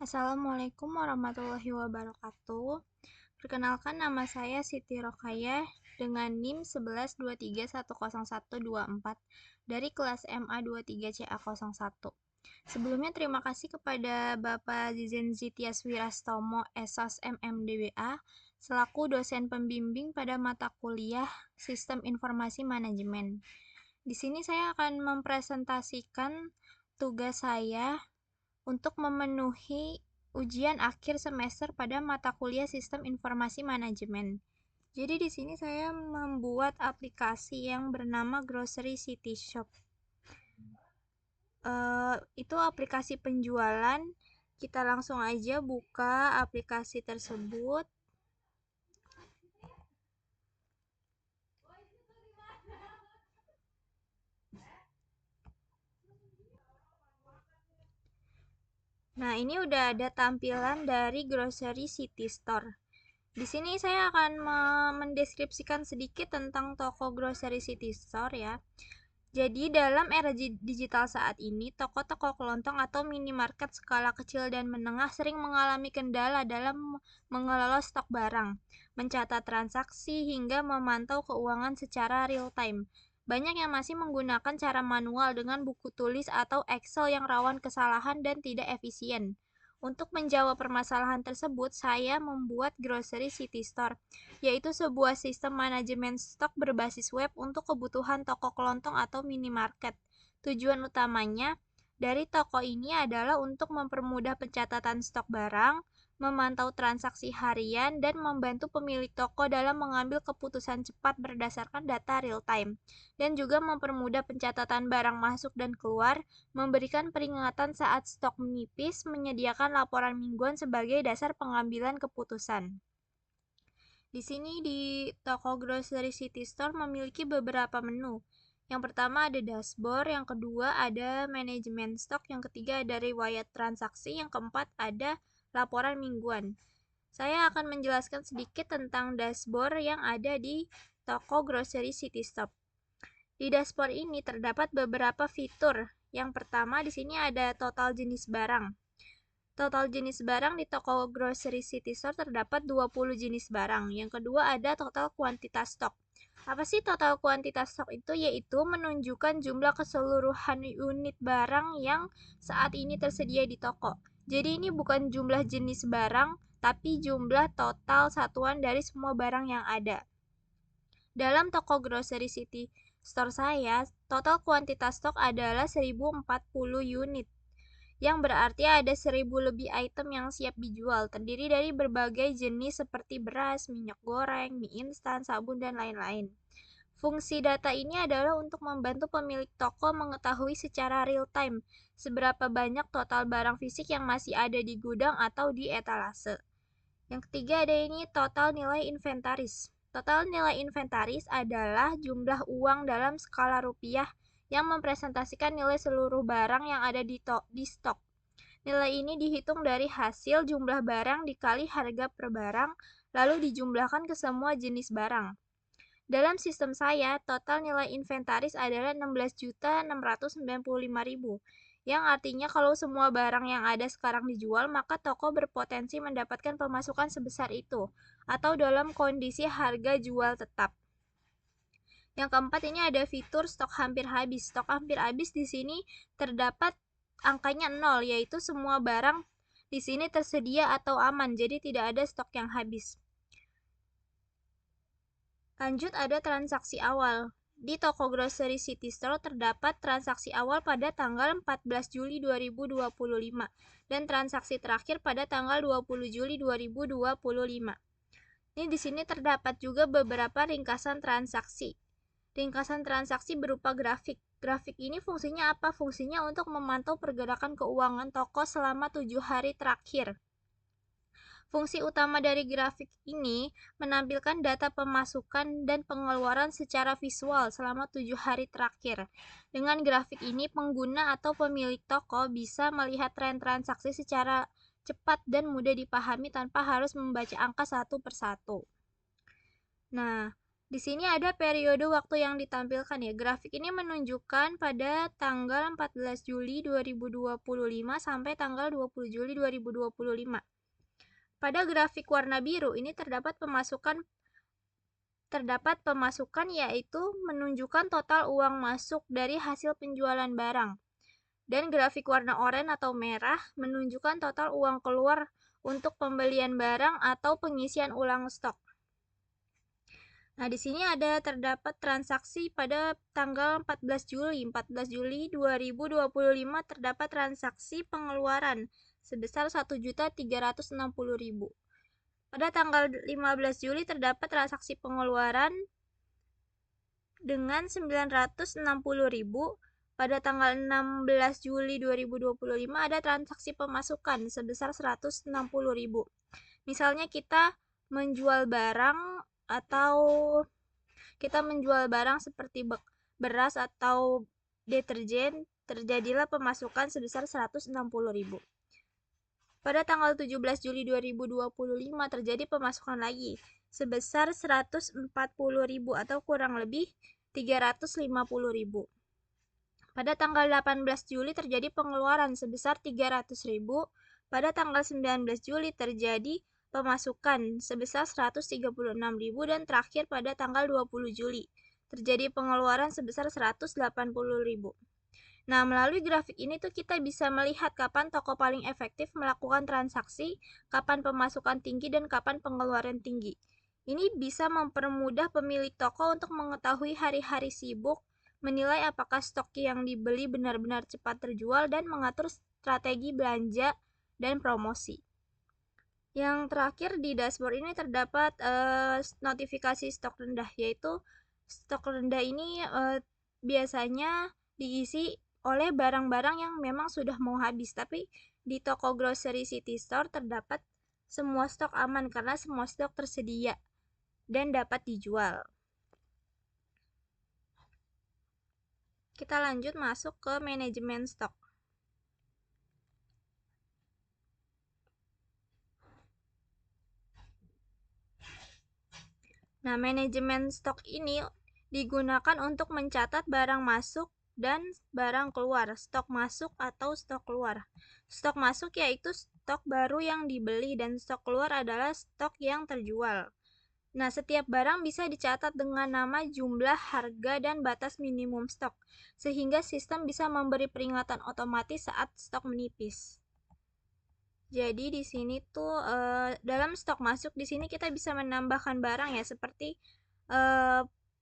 Assalamualaikum warahmatullahi wabarakatuh. Perkenalkan, nama saya Siti Rokayah dengan NIM 1123101124 dari kelas MA 23CA01. Sebelumnya terima kasih kepada Bapak Zizen Zitias Wirastomo SOS MMDBA selaku dosen pembimbing pada mata kuliah Sistem Informasi Manajemen. Di sini saya akan mempresentasikan tugas saya untuk memenuhi ujian akhir semester pada mata kuliah Sistem Informasi Manajemen. Jadi di sini saya membuat aplikasi yang bernama Grocery City Shop. Itu aplikasi penjualan. Kita langsung aja buka aplikasi tersebut. Nah, ini udah ada tampilan dari Grocery City Store. Di sini saya akan mendeskripsikan sedikit tentang toko Grocery City Store ya. Jadi dalam era digital saat ini, toko-toko kelontong atau minimarket skala kecil dan menengah sering mengalami kendala dalam mengelola stok barang, mencatat transaksi, hingga memantau keuangan secara real-time. Banyak yang masih menggunakan cara manual dengan buku tulis atau Excel yang rawan kesalahan dan tidak efisien. Untuk menjawab permasalahan tersebut, saya membuat Grocery City Store, yaitu sebuah sistem manajemen stok berbasis web untuk kebutuhan toko kelontong atau minimarket. Tujuan utamanya dari toko ini adalah untuk mempermudah pencatatan stok barang, memantau transaksi harian, dan membantu pemilik toko dalam mengambil keputusan cepat berdasarkan data real-time, dan juga mempermudah pencatatan barang masuk dan keluar, memberikan peringatan saat stok menipis, menyediakan laporan mingguan sebagai dasar pengambilan keputusan. Di sini di toko Grocery City Store memiliki beberapa menu. Yang pertama ada dashboard, yang kedua ada manajemen stok, yang ketiga ada riwayat transaksi, yang keempat ada laporan mingguan. Saya akan menjelaskan sedikit tentang dashboard yang ada di toko Grocery City Store. Di dashboard ini terdapat beberapa fitur. Yang pertama di sini ada total jenis barang. Total jenis barang di toko Grocery City Store terdapat 20 jenis barang. Yang kedua ada total kuantitas stok. Apa sih total kuantitas stok itu? Yaitu menunjukkan jumlah keseluruhan unit barang yang saat ini tersedia di toko. Jadi ini bukan jumlah jenis barang, tapi jumlah total satuan dari semua barang yang ada. Dalam toko Grocery City Store saya, total kuantitas stok adalah 1040 unit, yang berarti ada 1000 lebih item yang siap dijual, terdiri dari berbagai jenis seperti beras, minyak goreng, mie instan, sabun, dan lain-lain. Fungsi data ini adalah untuk membantu pemilik toko mengetahui secara real-time seberapa banyak total barang fisik yang masih ada di gudang atau di etalase. Yang ketiga ada ini total nilai inventaris. Total nilai inventaris adalah jumlah uang dalam skala rupiah yang mempresentasikan nilai seluruh barang yang ada di stok. Nilai ini dihitung dari hasil jumlah barang dikali harga per barang, lalu dijumlahkan ke semua jenis barang. Dalam sistem saya, total nilai inventaris adalah 16.695.000, yang artinya kalau semua barang yang ada sekarang dijual, maka toko berpotensi mendapatkan pemasukan sebesar itu, atau dalam kondisi harga jual tetap. Yang keempat ini ada fitur stok hampir habis. Stok hampir habis di sini terdapat angkanya 0, yaitu semua barang di sini tersedia atau aman, jadi tidak ada stok yang habis. Lanjut ada transaksi awal. Di toko Grocery City Store terdapat transaksi awal pada tanggal 14 Juli 2025 dan transaksi terakhir pada tanggal 20 Juli 2025. Ini di sini terdapat juga beberapa ringkasan transaksi. Ringkasan transaksi berupa grafik. Grafik ini fungsinya apa? Fungsinya untuk memantau pergerakan keuangan toko selama 7 hari terakhir. Fungsi utama dari grafik ini menampilkan data pemasukan dan pengeluaran secara visual selama 7 hari terakhir. Dengan grafik ini, pengguna atau pemilik toko bisa melihat tren transaksi secara cepat dan mudah dipahami tanpa harus membaca angka satu persatu. Nah, Di sini ada periode waktu yang ditampilkan ya. Grafik ini menunjukkan pada tanggal 14 Juli 2025 sampai tanggal 20 Juli 2025. Pada grafik warna biru ini terdapat pemasukan yaitu menunjukkan total uang masuk dari hasil penjualan barang. Dan grafik warna oranye atau merah menunjukkan total uang keluar untuk pembelian barang atau pengisian ulang stok. Nah, di sini terdapat transaksi pada tanggal 14 Juli. 14 Juli 2025 terdapat transaksi pengeluaran sebesar 1.360.000. Pada tanggal 15 Juli terdapat transaksi pengeluaran dengan 960.000. Pada tanggal 16 Juli 2025 ada transaksi pemasukan sebesar 160.000. Misalnya kita menjual barang atau kita menjual barang seperti beras atau deterjen, terjadilah pemasukan sebesar 160.000. Pada tanggal 17 Juli 2025 terjadi pemasukan lagi sebesar 140.000 atau kurang lebih 350.000. Pada tanggal 18 Juli terjadi pengeluaran sebesar 300.000. Pada tanggal 19 Juli terjadi pemasukan sebesar 136.000 dan terakhir pada tanggal 20 Juli terjadi pengeluaran sebesar 180.000. Nah, melalui grafik ini tuh kita bisa melihat kapan toko paling efektif melakukan transaksi, kapan pemasukan tinggi, dan kapan pengeluaran tinggi. Ini bisa mempermudah pemilik toko untuk mengetahui hari-hari sibuk, menilai apakah stok yang dibeli benar-benar cepat terjual, dan mengatur strategi belanja dan promosi. Yang terakhir di dashboard ini terdapat notifikasi stok rendah, yaitu stok rendah ini biasanya diisi oleh barang-barang yang memang sudah mau habis, tapi di toko grocery City Store terdapat semua stok aman karena semua stok tersedia dan dapat dijual. Kita lanjut masuk ke manajemen stok. Nah, manajemen stok ini digunakan untuk mencatat barang masuk dan barang keluar, stok masuk atau stok keluar. Stok masuk yaitu stok baru yang dibeli dan stok keluar adalah stok yang terjual. Nah, setiap barang bisa dicatat dengan nama, jumlah, harga, dan batas minimum stok, sehingga sistem bisa memberi peringatan otomatis saat stok menipis. Jadi di sini tuh dalam stok masuk di sini kita bisa menambahkan barang ya seperti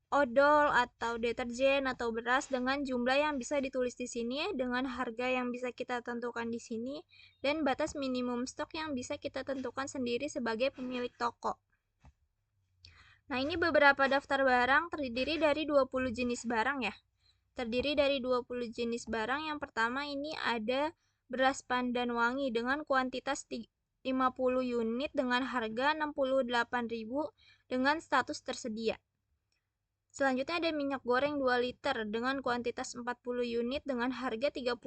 odol atau deterjen atau beras dengan jumlah yang bisa ditulis di sini, dengan harga yang bisa kita tentukan di sini, dan batas minimum stok yang bisa kita tentukan sendiri sebagai pemilik toko. Nah, ini beberapa daftar barang terdiri dari 20 jenis barang ya. Terdiri dari 20 jenis barang. Yang pertama ini ada beras pandan wangi dengan kuantitas 50 unit dengan harga 68.000 dengan status tersedia. Selanjutnya ada minyak goreng 2 liter dengan kuantitas 40 unit dengan harga 32.000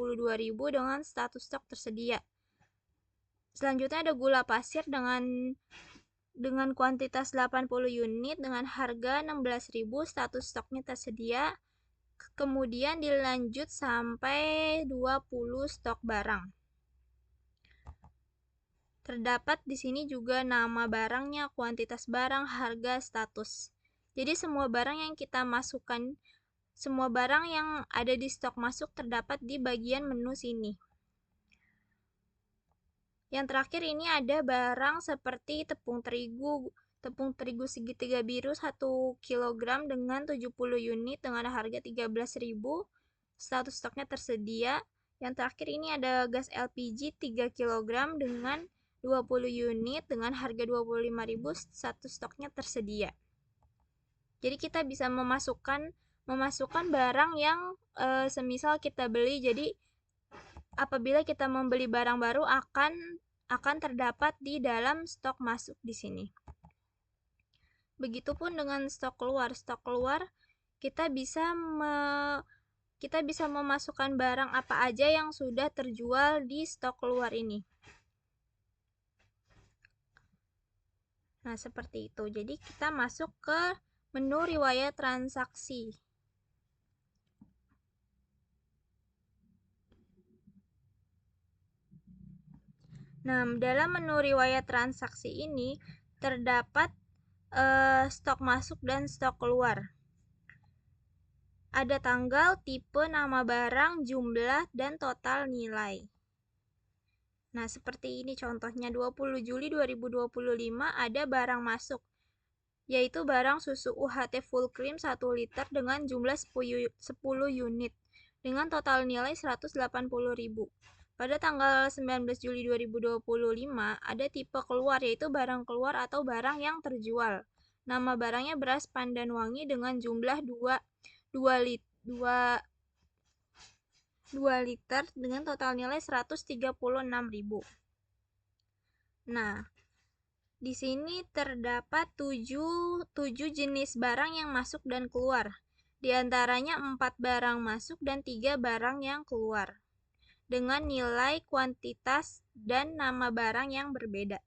dengan status stok tersedia. Selanjutnya ada gula pasir dengan kuantitas 80 unit dengan harga 16.000, status stoknya tersedia. Kemudian dilanjut sampai 20 stok barang. Terdapat di sini juga nama barangnya, kuantitas barang, harga, status. Jadi semua barang yang kita masukkan, semua barang yang ada di stok masuk terdapat di bagian menu sini. Yang terakhir ini ada barang seperti tepung terigu segitiga biru 1 kg dengan 70 unit dengan harga 13.000, status stoknya tersedia. Yang terakhir ini ada gas LPG 3 kg dengan 20 unit dengan harga 25.000, status stoknya tersedia. Jadi kita bisa memasukkan barang yang semisal kita beli. Jadi apabila kita membeli barang baru akan terdapat di dalam stok masuk di sini. Begitupun dengan stok keluar. Stok keluar kita bisa memasukkan barang apa aja yang sudah terjual di stok keluar ini. Nah, seperti itu. Jadi kita masuk ke Menu riwayat transaksi. Nah, dalam menu riwayat transaksi ini terdapat stok masuk dan stok keluar. Ada tanggal, tipe, nama barang, jumlah, dan total nilai. Nah, seperti ini contohnya 20 Juli 2025 ada barang masuk, yaitu barang susu UHT full cream 1 liter dengan jumlah 10 unit dengan total nilai 180.000. Pada tanggal 19 Juli 2025 ada tipe keluar, yaitu barang keluar atau barang yang terjual. Nama barangnya beras pandan wangi dengan jumlah 2 liter dengan total nilai 136.000. Nah, di sini terdapat 7 jenis barang yang masuk dan keluar. Di antaranya 4 barang masuk dan 3 barang yang keluar, dengan nilai, kuantitas, dan nama barang yang berbeda.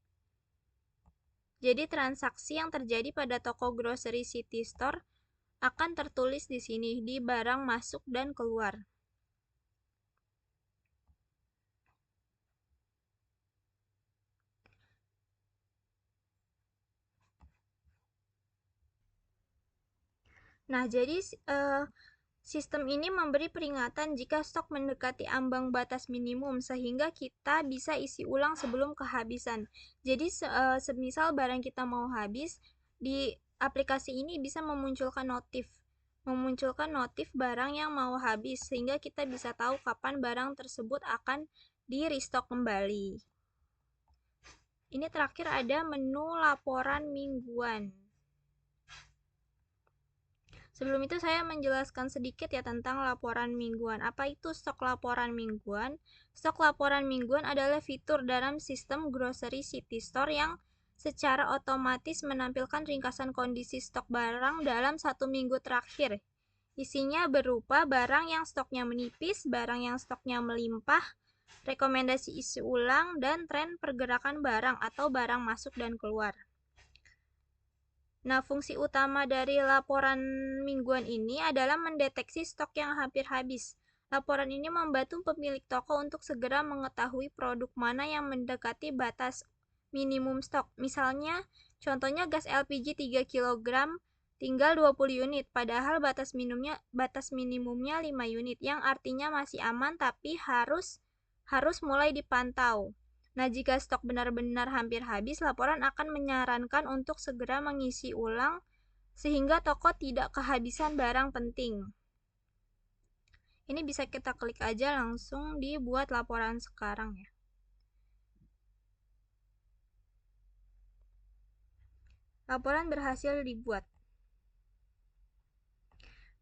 Jadi transaksi yang terjadi pada toko grocery City Store akan tertulis di sini di barang masuk dan keluar. Nah, jadi sistem ini memberi peringatan jika stok mendekati ambang batas minimum sehingga kita bisa isi ulang sebelum kehabisan. Jadi semisal barang kita mau habis, di aplikasi ini bisa memunculkan notif barang yang mau habis sehingga kita bisa tahu kapan barang tersebut akan di restock kembali. Ini terakhir ada menu laporan mingguan. Sebelum itu saya menjelaskan sedikit ya tentang laporan mingguan. Apa itu stok laporan mingguan? Stok laporan mingguan adalah fitur dalam sistem grocery City Store yang secara otomatis menampilkan ringkasan kondisi stok barang dalam 1 minggu terakhir. Isinya berupa barang yang stoknya menipis, barang yang stoknya melimpah, rekomendasi isi ulang, dan tren pergerakan barang atau barang masuk dan keluar. Nah, fungsi utama dari laporan mingguan ini adalah mendeteksi stok yang hampir habis. Laporan ini membantu pemilik toko untuk segera mengetahui produk mana yang mendekati batas minimum stok. Misalnya, contohnya gas LPG 3 kg tinggal 20 unit, padahal batas minimumnya 5 unit, yang artinya masih aman tapi harus mulai dipantau. Nah, jika stok benar-benar hampir habis, laporan akan menyarankan untuk segera mengisi ulang sehingga toko tidak kehabisan barang penting. Ini bisa kita klik aja langsung dibuat laporan sekarang ya. Laporan berhasil dibuat.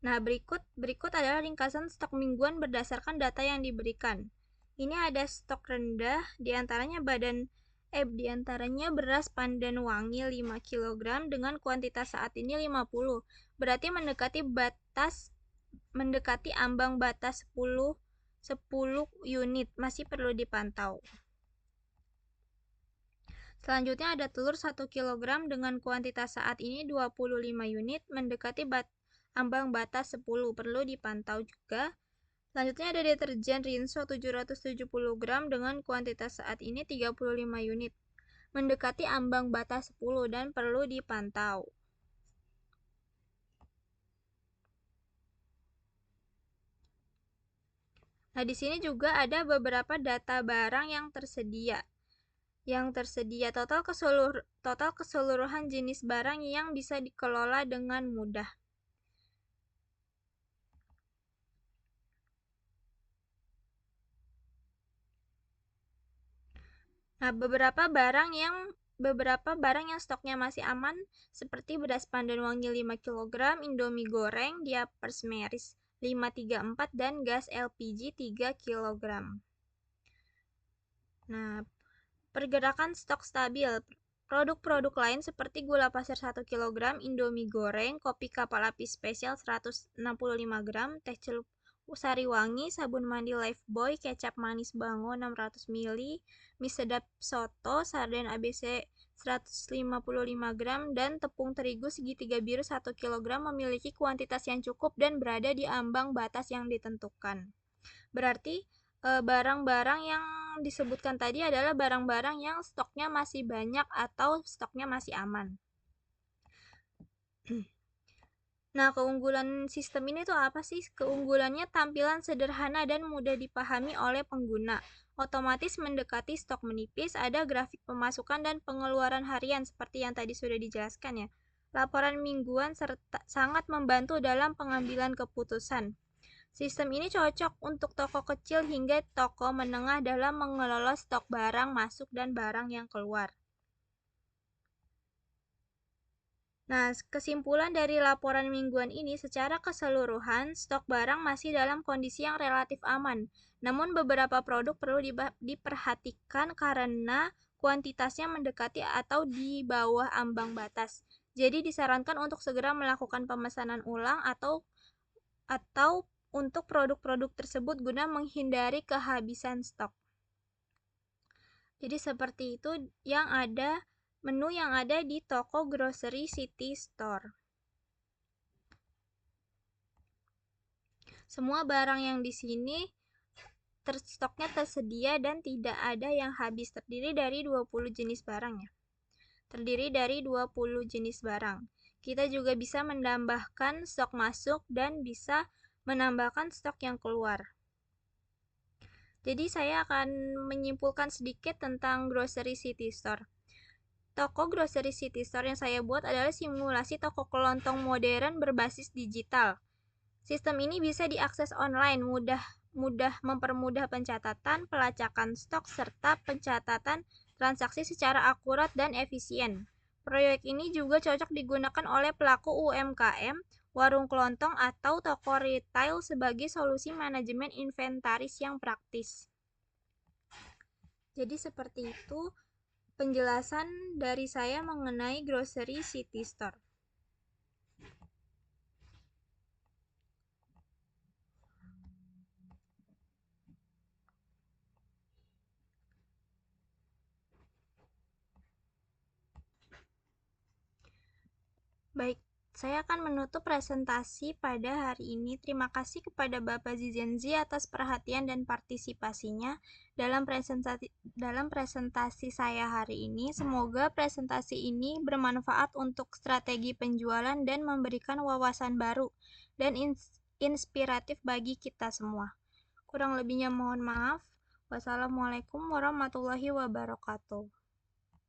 Nah, berikut adalah ringkasan stok mingguan berdasarkan data yang diberikan. Ini ada stok rendah, diantaranya beras pandan wangi 5 kg dengan kuantitas saat ini 50. Berarti mendekati ambang batas 10 unit, masih perlu dipantau. Selanjutnya ada telur 1 kg dengan kuantitas saat ini 25 unit, mendekati ambang batas 10, perlu dipantau juga. Selanjutnya ada deterjen Rinso 770 gram dengan kuantitas saat ini 35 unit, mendekati ambang batas 10 dan perlu dipantau. Nah, di sini juga ada beberapa data barang yang tersedia. Total keseluruhan jenis barang yang bisa dikelola dengan mudah. Nah, beberapa barang yang stoknya masih aman seperti beras pandan wangi 5 kg, Indomie goreng, Diapers Meris 534 dan gas LPG 3 kg. Nah, pergerakan stok stabil. Produk-produk lain seperti gula pasir 1 kg, Indomie goreng, kopi kapal api spesial 165 gram, teh celup sari wangi, sabun mandi Lifebuoy, kecap manis Bango 600 ml, mie sedap soto, sarden ABC 155 gram, dan tepung terigu segitiga biru 1 kg memiliki kuantitas yang cukup dan berada di ambang batas yang ditentukan. Berarti barang-barang yang disebutkan tadi adalah barang-barang yang stoknya masih banyak atau stoknya masih aman. Nah, keunggulan sistem ini tuh apa sih? Keunggulannya tampilan sederhana dan mudah dipahami oleh pengguna. Otomatis mendekati stok menipis, ada grafik pemasukan dan pengeluaran harian seperti yang tadi sudah dijelaskan ya. Laporan mingguan serta sangat membantu dalam pengambilan keputusan. Sistem ini cocok untuk toko kecil hingga toko menengah dalam mengelola stok barang masuk dan barang yang keluar. Nah, kesimpulan dari laporan mingguan ini, secara keseluruhan, stok barang masih dalam kondisi yang relatif aman. Namun beberapa produk perlu diperhatikan karena kuantitasnya mendekati atau di bawah ambang batas. Jadi disarankan untuk segera melakukan pemesanan ulang atau untuk produk-produk tersebut guna menghindari kehabisan stok. Jadi seperti itu menu yang ada di toko grocery City Store. Semua barang yang di sini stoknya tersedia dan tidak ada yang habis. Terdiri dari 20 jenis barang ya. Kita juga bisa menambahkan stok masuk dan bisa menambahkan stok yang keluar. Jadi saya akan menyimpulkan sedikit tentang Grocery City Store. Toko Grocery City Store yang saya buat adalah simulasi toko kelontong modern berbasis digital. Sistem ini bisa diakses online, mempermudah pencatatan, pelacakan stok, serta pencatatan transaksi secara akurat dan efisien. Proyek ini juga cocok digunakan oleh pelaku UMKM, warung kelontong, atau toko retail sebagai solusi manajemen inventaris yang praktis. Jadi seperti itu penjelasan dari saya mengenai Grocery City Store. Baik, saya akan menutup presentasi pada hari ini. Terima kasih kepada Bapak Zizenzi atas perhatian dan partisipasinya dalam presentasi saya hari ini. Semoga presentasi ini bermanfaat untuk strategi penjualan dan memberikan wawasan baru dan inspiratif bagi kita semua. Kurang lebihnya mohon maaf. Wassalamualaikum warahmatullahi wabarakatuh.